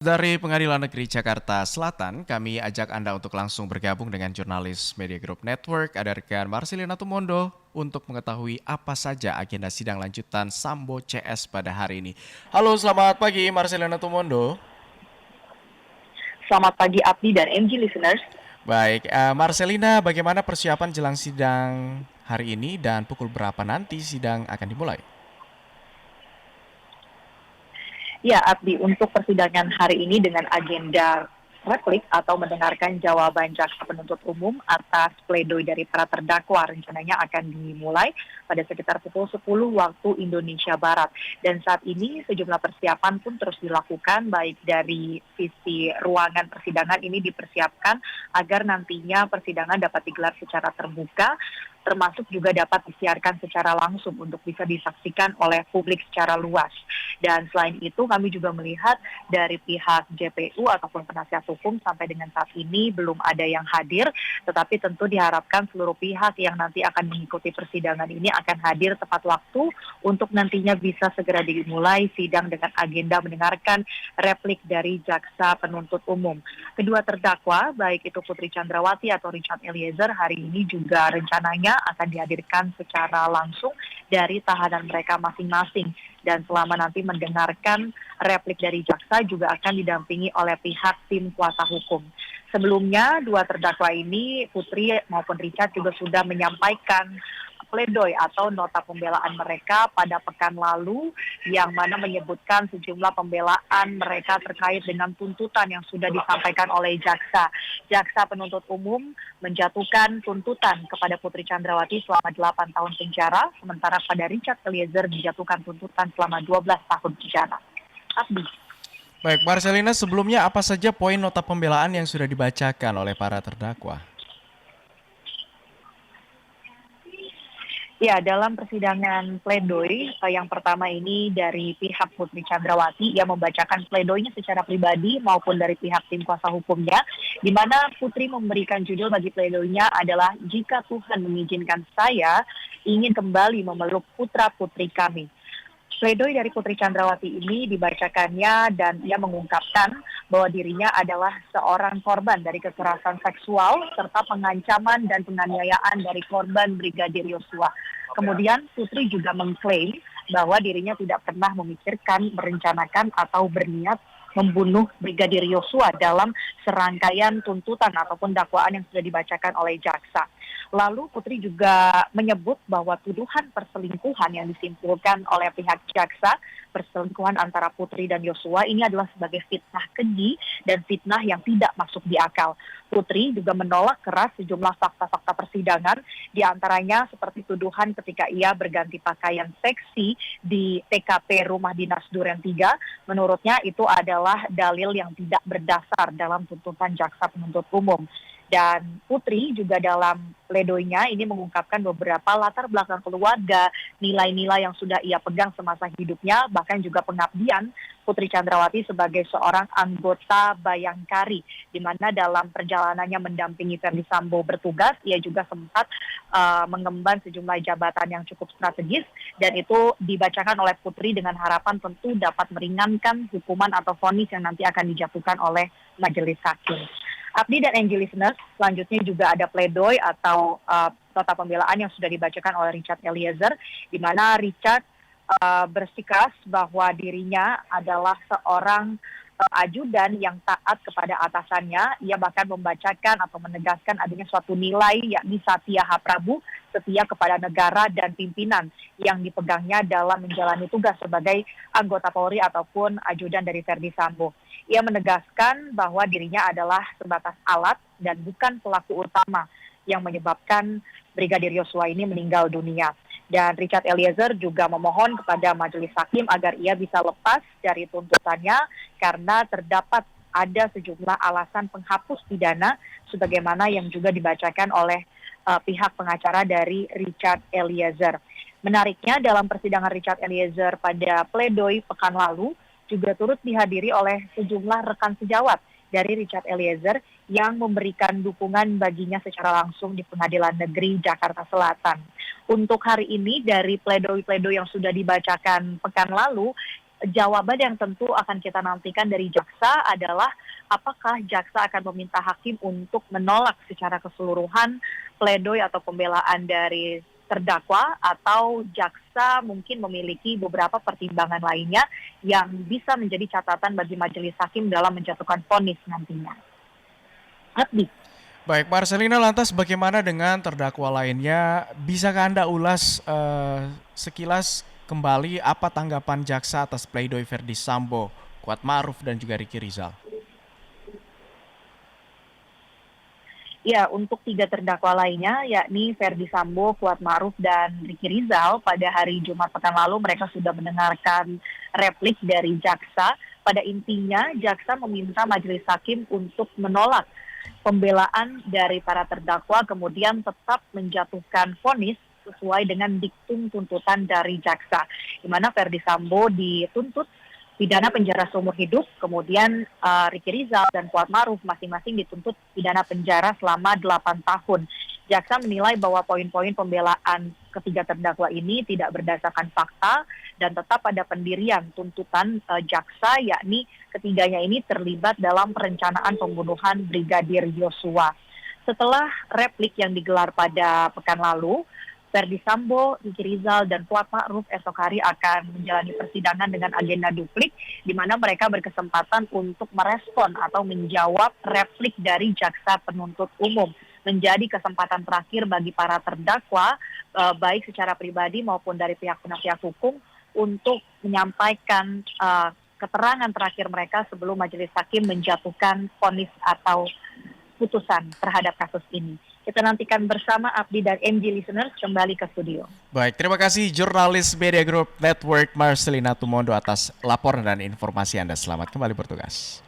Dari Pengadilan Negeri Jakarta Selatan, kami ajak Anda untuk langsung bergabung dengan jurnalis Media Group Network, ada rekan Marcelina Tumondo, untuk mengetahui apa saja agenda sidang lanjutan Sambo CS pada hari ini. Halo, selamat pagi Marcelina Tumondo. Selamat pagi Abdi dan MG listeners. Baik, Marcelina, bagaimana persiapan jelang sidang hari ini dan pukul berapa nanti sidang akan dimulai? Ya Abdi, untuk persidangan hari ini dengan agenda replik atau mendengarkan jawaban jaksa penuntut umum atas pledoi dari para terdakwa rencananya akan dimulai pada sekitar pukul 10 waktu Indonesia Barat. Dan saat ini sejumlah persiapan pun terus dilakukan baik dari sisi ruangan persidangan ini dipersiapkan agar nantinya persidangan dapat digelar secara terbuka termasuk juga dapat disiarkan secara langsung untuk bisa disaksikan oleh publik secara luas. Dan selain itu kami juga melihat dari pihak JPU ataupun penasihat hukum sampai dengan saat ini belum ada yang hadir, tetapi tentu diharapkan seluruh pihak yang nanti akan mengikuti persidangan ini akan hadir tepat waktu untuk nantinya bisa segera dimulai sidang dengan agenda mendengarkan replik dari jaksa penuntut umum. Kedua terdakwa, baik itu Putri Chandrawati atau Richard Eliezer, hari ini juga rencananya akan dihadirkan secara langsung dari tahanan mereka masing-masing. Dan selama nanti mendengarkan replik dari jaksa juga akan didampingi oleh pihak tim kuasa hukum. Sebelumnya, dua terdakwa ini, Putri maupun Richard, juga sudah menyampaikan pledoi atau nota pembelaan mereka pada pekan lalu yang mana menyebutkan sejumlah pembelaan mereka terkait dengan tuntutan yang sudah disampaikan oleh jaksa. Jaksa penuntut umum menjatuhkan tuntutan kepada Putri Chandrawati selama 8 tahun penjara, sementara pada Richard Eliezer dijatuhkan tuntutan selama 12 tahun penjara. Abdi. Baik, Marcelina, sebelumnya apa saja poin nota pembelaan yang sudah dibacakan oleh para terdakwa? Ya, dalam persidangan pledoi yang pertama ini dari pihak Putri Chandrawati yang membacakan pledoinya secara pribadi maupun dari pihak tim kuasa hukumnya, di mana Putri memberikan judul bagi pledoinya adalah "Jika Tuhan mengizinkan saya ingin kembali memeluk putra-putri kami". Pledoi dari Putri Chandrawati ini dibacakannya dan ia mengungkapkan bahwa dirinya adalah seorang korban dari kekerasan seksual serta pengancaman dan penganiayaan dari korban Brigadir Yosua. Kemudian Putri juga mengklaim bahwa dirinya tidak pernah memikirkan, merencanakan atau berniat membunuh Brigadir Yosua dalam serangkaian tuntutan ataupun dakwaan yang sudah dibacakan oleh jaksa. Lalu Putri juga menyebut bahwa tuduhan perselingkuhan yang disimpulkan oleh pihak jaksa, perselingkuhan antara Putri dan Yosua ini adalah sebagai fitnah keji dan fitnah yang tidak masuk di akal. Putri juga menolak keras sejumlah fakta-fakta persidangan, diantaranya seperti tuduhan ketika ia berganti pakaian seksi di TKP rumah dinas Duren 3. Menurutnya itu adalah dalil yang tidak berdasar dalam tuntutan jaksa penuntut umum. Dan Putri juga dalam pledoinya ini mengungkapkan beberapa latar belakang keluarga, nilai-nilai yang sudah ia pegang semasa hidupnya, bahkan juga pengabdian Putri Chandrawati sebagai seorang anggota Bayangkari, di mana dalam perjalanannya mendampingi Ferdy Sambo bertugas, ia juga sempat mengemban sejumlah jabatan yang cukup strategis, dan itu dibacakan oleh Putri dengan harapan tentu dapat meringankan hukuman atau vonis yang nanti akan dijatuhkan oleh majelis hakim. Abdi dan Angel listeners, selanjutnya juga ada pledoi atau nota pembelaan yang sudah dibacakan oleh Richard Eliezer, di mana Richard bersikeras bahwa dirinya adalah seorang ajudan yang taat kepada atasannya. Ia bahkan membacakan atau menegaskan adanya suatu nilai yakni Satya Prabu, setia kepada negara dan pimpinan yang dipegangnya dalam menjalani tugas sebagai anggota Polri ataupun ajudan dari Ferdy Sambo. Ia menegaskan bahwa dirinya adalah sebatas alat dan bukan pelaku utama yang menyebabkan Brigadir Yosua ini meninggal dunia. Dan Richard Eliezer juga memohon kepada majelis hakim agar ia bisa lepas dari tuntutannya karena terdapat ada sejumlah alasan penghapus pidana sebagaimana yang juga dibacakan oleh pihak pengacara dari Richard Eliezer. Menariknya dalam persidangan Richard Eliezer pada pledoi pekan lalu juga turut dihadiri oleh sejumlah rekan sejawat dari Richard Eliezer yang memberikan dukungan baginya secara langsung di Pengadilan Negeri Jakarta Selatan. Untuk hari ini dari pledoi-pledoi yang sudah dibacakan pekan lalu, jawaban yang tentu akan kita nantikan dari jaksa adalah apakah jaksa akan meminta hakim untuk menolak secara keseluruhan pledoi atau pembelaan dari terdakwa, atau jaksa mungkin memiliki beberapa pertimbangan lainnya yang bisa menjadi catatan bagi majelis hakim dalam menjatuhkan vonis nantinya. Abdi. Baik, Marcelina, lantas bagaimana dengan terdakwa lainnya? Bisakah Anda ulas sekilas kembali apa tanggapan jaksa atas pledoi Verdi Sambo, Kuat Ma'ruf, dan juga Ricky Rizal? Ya, untuk 3 terdakwa lainnya, yakni Verdi Sambo, Kuat Ma'ruf, dan Ricky Rizal, pada hari Jumat pekan lalu mereka sudah mendengarkan replik dari jaksa. Pada intinya, jaksa meminta majelis hakim untuk menolak pembelaan dari para terdakwa, kemudian tetap menjatuhkan vonis sesuai dengan diktum tuntutan dari jaksa, di mana Verdi Sambo dituntut pidana penjara seumur hidup, kemudian Ricky Rizal dan Kuat Ma'ruf masing-masing dituntut pidana penjara selama 8 tahun. Jaksa menilai bahwa poin-poin pembelaan ketiga terdakwa ini tidak berdasarkan fakta dan tetap pada pendirian tuntutan jaksa, yakni ketiganya ini terlibat dalam perencanaan pembunuhan Brigadir Yosua. Setelah replik yang digelar pada pekan lalu, Verdi Sambo, Ricky Rizal, dan Kuat Ma'ruf esok hari akan menjalani persidangan dengan agenda duplik, di mana mereka berkesempatan untuk merespon atau menjawab replik dari jaksa penuntut umum. Menjadi kesempatan terakhir bagi para terdakwa, baik secara pribadi maupun dari pihak penasihat hukum, untuk menyampaikan keterangan terakhir mereka sebelum majelis hakim menjatuhkan vonis atau putusan terhadap kasus ini. Kita nantikan bersama Abdi dan MG Listeners kembali ke studio. Baik, terima kasih jurnalis Media Group Network Marcelina Tumondo atas laporan dan informasi Anda. Selamat kembali bertugas.